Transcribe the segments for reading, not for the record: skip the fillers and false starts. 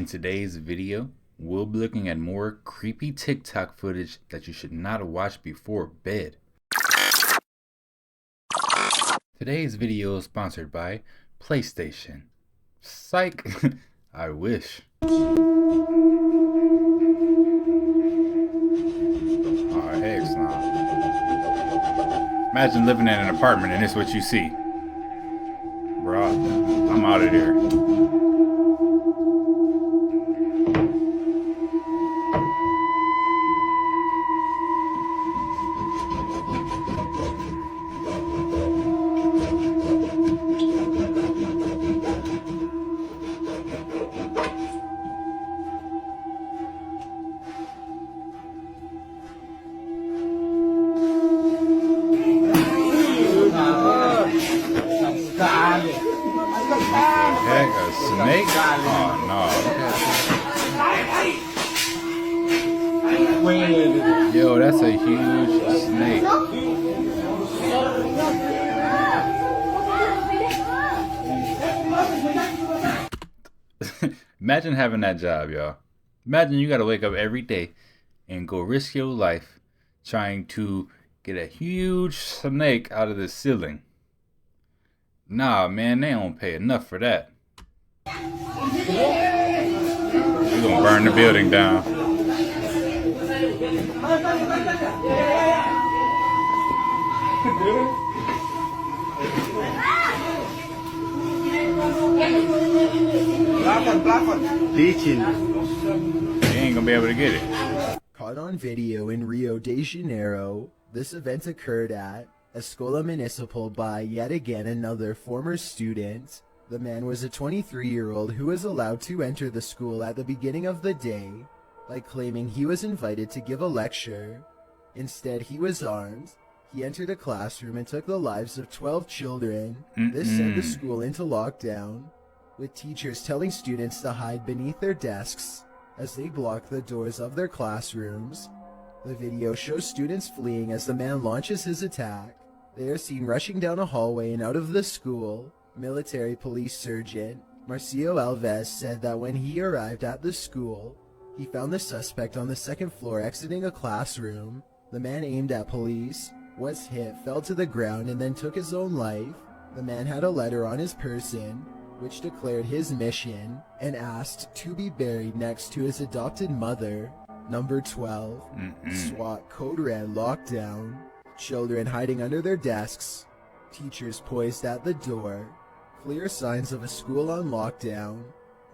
In today's video, we'll be looking at more creepy TikTok footage that you should not watch before bed. Today's video is sponsored by PlayStation. Psych! I wish. Oh, heck no. Imagine living in an apartment and this is what you see. Bro, I'm out of there. Heck, a snake? Oh no. Yo, that's a huge snake. Imagine having that job, y'all. Imagine you gotta wake up every day and go risk your life trying to get a huge snake out of the ceiling. Nah, man, they don't pay enough for that. We're gonna burn the building down. Teaching. They ain't gonna be able to get it. Caught on video in Rio de Janeiro, this event occurred at Escola Municipal by yet again another former student. The man was a 23-year-old who was allowed to enter the school at the beginning of the day by claiming he was invited to give a lecture. Instead, he was armed. He entered a classroom and took the lives of 12 children. This sent the school into lockdown, with teachers telling students to hide beneath their desks as they blocked the doors of their classrooms. The video shows students fleeing as the man launches his attack. They are seen rushing down a hallway and out of the school. Military police sergeant Marcio Alves said that when he arrived at the school, he found the suspect on the second floor exiting a classroom. The man aimed at police, was hit, fell to the ground, and then took his own life. The man had a letter on his person, which declared his mission and asked to be buried next to his adopted mother. Number 12. Swat code red lockdown. Children hiding under their desks. Teachers poised at the door. Clear signs of a school on lockdown.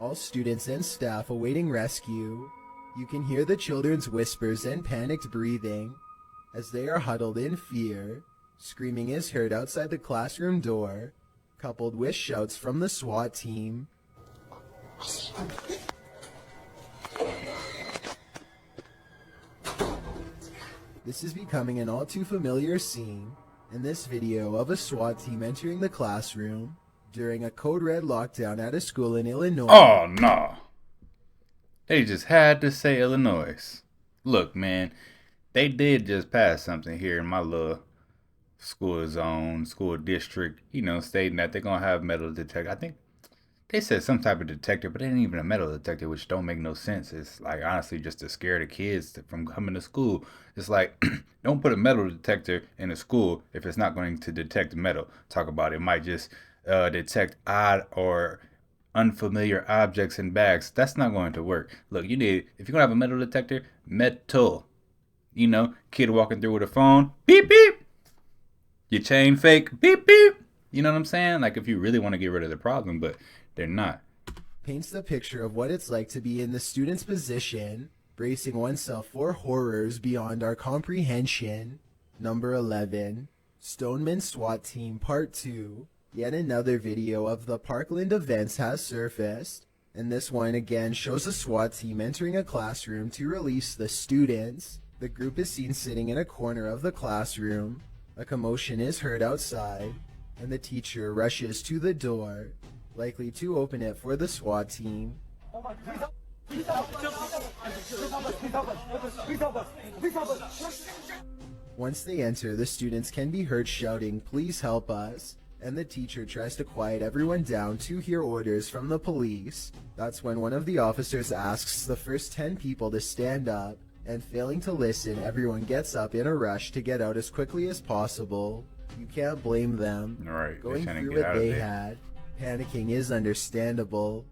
All students and staff awaiting rescue. You can hear the children's whispers and panicked breathing as they are huddled in fear. Screaming is heard outside the classroom door, coupled with shouts from the SWAT team. This is becoming an all too familiar scene in this video of a SWAT team entering the classroom during a code red lockdown at a school in Illinois. Oh no. They just had to say Illinois. Look, man, they did just pass something here in my little school zone, school district, stating that they're gonna have metal detector. I think they said some type of detector, but it ain't even a metal detector, which don't make no sense. It's like, honestly, just to scare the kids from coming to school. It's like, don't put a metal detector in a school if it's not going to detect metal. Talk about it might just detect odd or unfamiliar objects in bags. That's not going to work. Look, if you're gonna have a metal detector, metal. Kid walking through with a phone, beep beep. Your chain fake, beep beep. You know what I'm saying? Like, if you really want to get rid of the problem, but they're not. Paints the picture of what it's like to be in the student's position, bracing oneself for horrors beyond our comprehension. Number 11. Stoneman SWAT Team Part 2. Yet another video of the Parkland events has surfaced, and this one again shows a SWAT team entering a classroom to release the students. The group is seen sitting in a corner of the classroom. A commotion is heard outside, and the teacher rushes to the door, likely to open it for the SWAT team. Once they enter, the students can be heard shouting, "Please help us," and the teacher tries to quiet everyone down to hear orders from the police. That's when one of the officers asks the first 10 people to stand up, and failing to listen, everyone gets up in a rush to get out as quickly as possible. You can't blame them. Right. Going through what they had, panicking is understandable.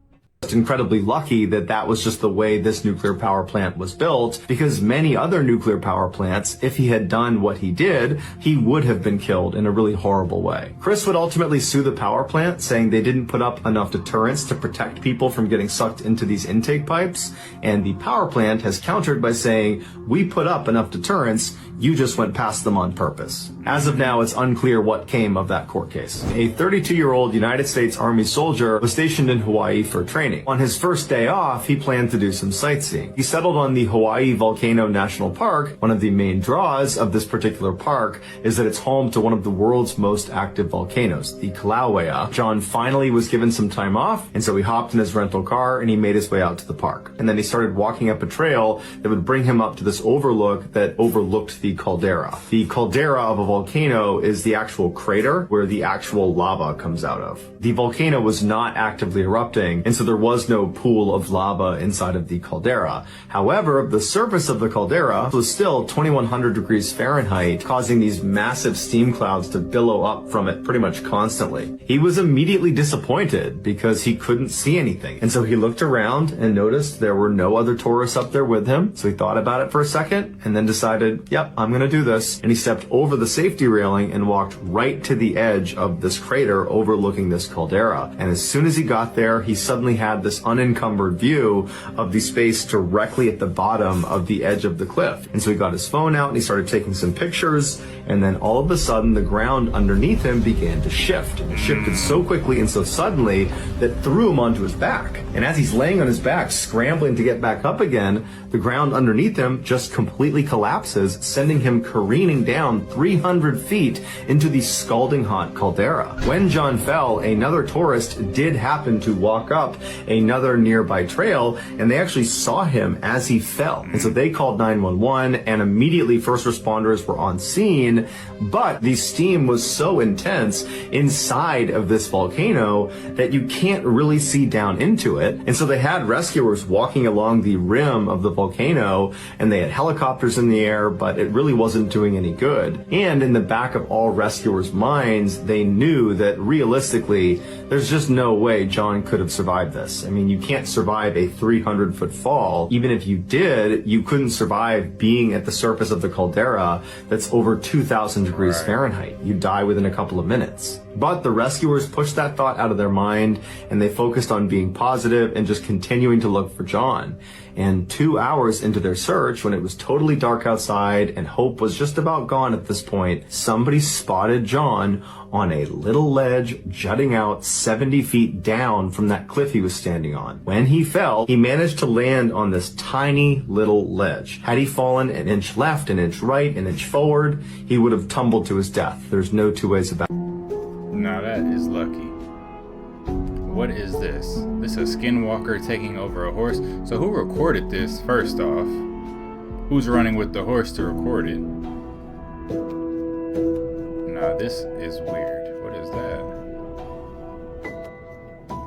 Incredibly lucky that that was just the way this nuclear power plant was built, because many other nuclear power plants, if he had done what he did, he would have been killed in a really horrible way. Chris would ultimately sue the power plant, saying they didn't put up enough deterrents to protect people from getting sucked into these intake pipes, and the power plant has countered by saying, we put up enough deterrents, you just went past them on purpose. As of now, it's unclear what came of that court case. A 32-year-old United States Army soldier was stationed in Hawaii for training. On his first day off, he planned to do some sightseeing. He settled on the Hawaii Volcano National Park. One of the main draws of this particular park is that it's home to one of the world's most active volcanoes, the Kilauea. John finally was given some time off, and so he hopped in his rental car and he made his way out to the park. And then he started walking up a trail that would bring him up to this overlook that overlooked the caldera. The caldera of a volcano is the actual crater where the actual lava comes out of. The volcano was not actively erupting, and so there was no pool of lava inside of the caldera. However, the surface of the caldera was still 2100 degrees Fahrenheit, causing these massive steam clouds to billow up from it pretty much constantly. He was immediately disappointed because he couldn't see anything. And so he looked around and noticed there were no other tourists up there with him. So he thought about it for a second and then decided, yep, I'm going to do this. And he stepped over the safety railing and walked right to the edge of this crater overlooking this caldera. And as soon as he got there, he suddenly had this unencumbered view of the space directly at the bottom of the edge of the cliff. And so he got his phone out and he started taking some pictures, and then all of a sudden the ground underneath him began to shift. It shifted so quickly and so suddenly that threw him onto his back. And as he's laying on his back, scrambling to get back up again, the ground underneath him just completely collapses, sending him careening down 300 feet into the scalding hot caldera. When John fell, another tourist did happen to walk up another nearby trail, and they actually saw him as he fell. And so they called 911, and immediately first responders were on scene, but the steam was so intense inside of this volcano that you can't really see down into it. And so they had rescuers walking along the rim of the volcano, and they had helicopters in the air, but it really wasn't doing any good. And in the back of all rescuers' minds, they knew that realistically, there's just no way John could have survived this. I mean, you can't survive a 300-foot fall. Even if you did, you couldn't survive being at the surface of the caldera that's over 2,000 degrees Fahrenheit. You'd die within a couple of minutes. But the rescuers pushed that thought out of their mind, and they focused on being positive and just continuing to look for John. And 2 hours into their search, when it was totally dark outside and hope was just about gone at this point, somebody spotted John on a little ledge jutting out 70 feet down from that cliff he was standing on. When he fell, he managed to land on this tiny little ledge. Had he fallen an inch left, an inch right, an inch forward, he would have tumbled to his death. There's no two ways about it. Now that is lucky. What is this? This is a skinwalker taking over a horse. So who recorded this first off? Who's running with the horse to record it? Nah, this is weird. What is that?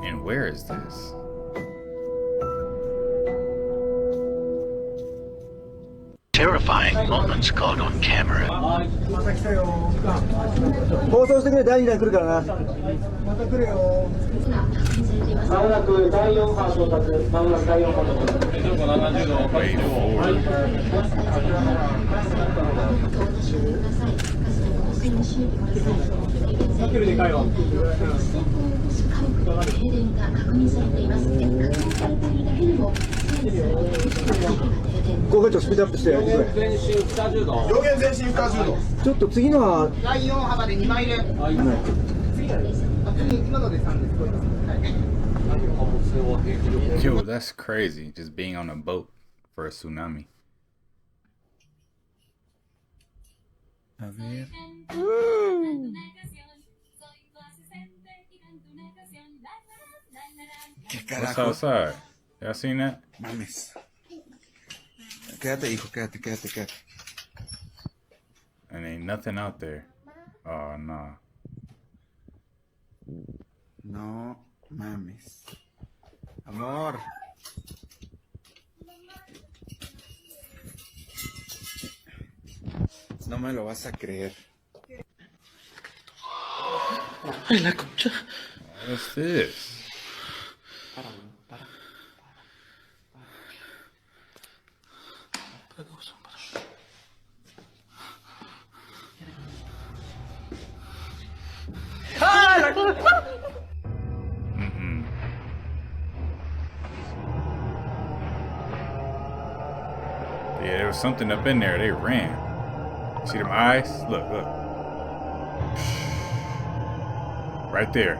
And where is this? Terrifying moments caught on camera. 放送してくれ、第2弾来るからな。また来るよ。まもなく第4波到達。まもなく第4波到達。70度。Wait for it. さっきよりでかいわ。停電が確認されています。確認されているだけでも5回ちょっとスピードアップしてやってくれ。全身20度。上限全身20度。ちょっと次のは第4幅で2枚入れ。はい。次今ので3です。Yo, that's crazy. Just being on a boat for a tsunami. A ver. ¿Qué What's carajo? outside? Y'all seen that? Mames. Quédate, hijo, quédate. And ain't nothing out there. Oh, nah. No mames. Amor. No me lo vas a creer. Ay, la concha. What's this? Yeah, there was something up in there. They ran. See them eyes? Look, look. Right there.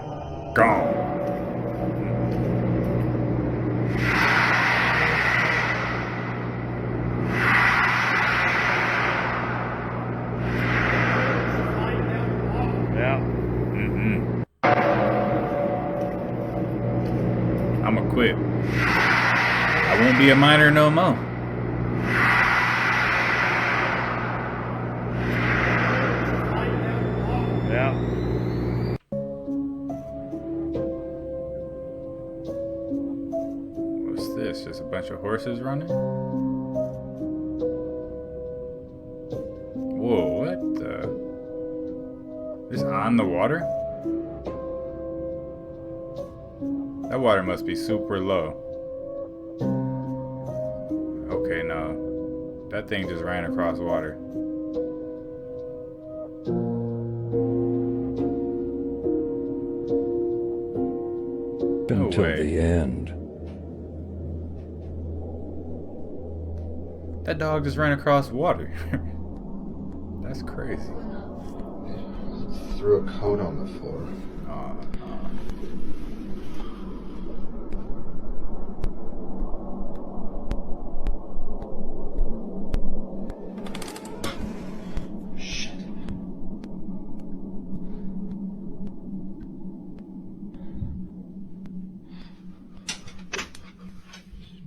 Gone. Yeah. I'ma quit. I won't be a miner no more. Yeah. What's this? Just a bunch of horses running? Whoa, what the? This on the water? That water must be super low. Okay, no. That thing just ran across water. No Until way. the end. That dog just ran across water. That's crazy. Threw a coat on the floor. Aw, Shit.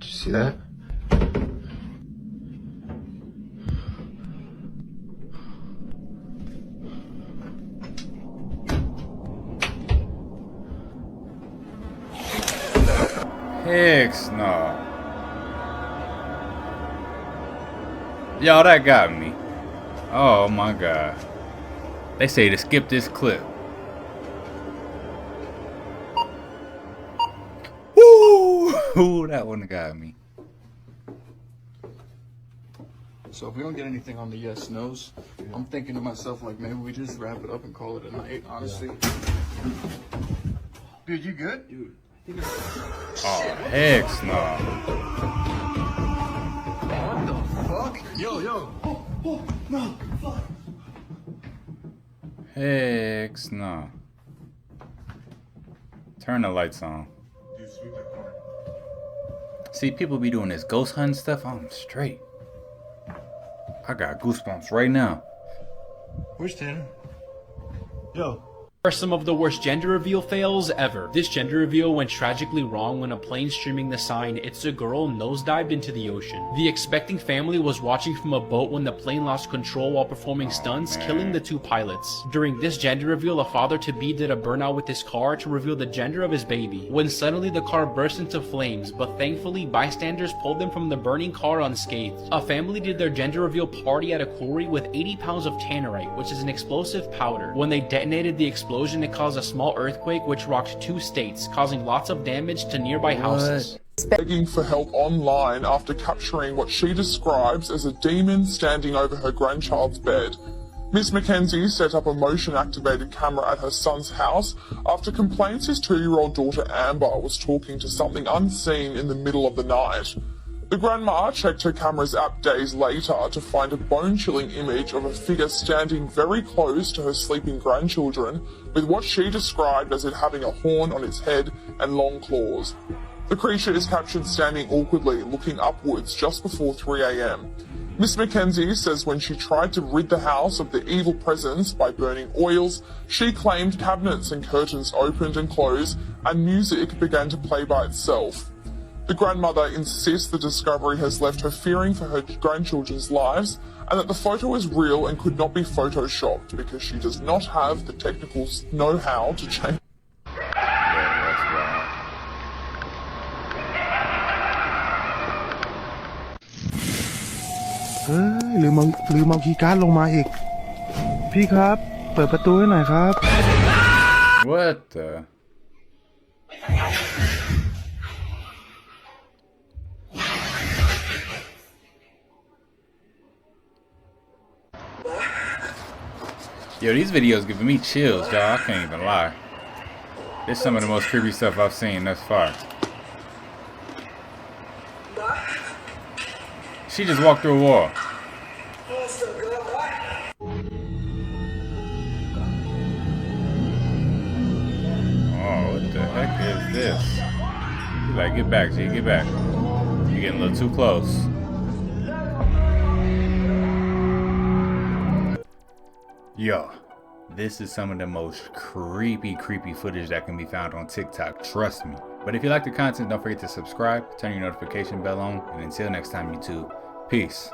Did you see that? Heck no. Yo, that got me. Oh my god. They say to skip this clip. Woo! That one got me. So if we don't get anything on the yes nos, I'm thinking to myself like maybe we just wrap it up and call it a night, honestly. Dude, you good? Dude. Oh, heck no. What the fuck? Yo, yo. Oh, no. Fuck. Heck no. Turn the lights on. See, people be doing this ghost hunting stuff. I'm straight. I got goosebumps right now. Where's Tanner? Yo. Are some of the worst gender reveal fails ever. This gender reveal went tragically wrong when a plane streaming the sign "It's a Girl" nosedived into the ocean. The expecting family was watching from a boat when the plane lost control while performing stunts, killing the two pilots. During this gender reveal, a father-to-be did a burnout with his car to reveal the gender of his baby, when suddenly the car burst into flames, but thankfully bystanders pulled them from the burning car unscathed. A family did their gender reveal party at a quarry with 80 pounds of tannerite, which is an explosive powder. When they detonated the explosion, it caused a small earthquake which rocked 2 states, causing lots of damage to nearby houses. Begging for help online after capturing what she describes as a demon standing over her grandchild's bed. Miss Mackenzie set up a motion-activated camera at her son's house after complaints his 2-year-old daughter Amber was talking to something unseen in the middle of the night. The grandma checked her camera's app days later to find a bone-chilling image of a figure standing very close to her sleeping grandchildren, with what she described as it having a horn on its head and long claws. The creature is captured standing awkwardly, looking upwards just before 3 a.m. Miss Mackenzie says when she tried to rid the house of the evil presence by burning oils, she claimed cabinets and curtains opened and closed, and music began to play by itself. The grandmother insists the discovery has left her fearing for her grandchildren's lives, and that the photo is real and could not be photoshopped because she does not have the technical know-how to change. ลืมเอาคีย์การ์ดลงมาอีกพี่ครับเปิดประตูให้หน่อยครับ What the? Yo, these videos giving me chills, y'all. I can't even lie. This is some of the most creepy stuff I've seen thus far. She just walked through a wall. Oh, what the heck is this? She's like, get back, G, get back. You're getting a little too close. Yo, this is some of the most creepy footage that can be found on TikTok, trust me. But if you like the content, don't forget to subscribe, turn your notification bell on, and until next time, YouTube, peace.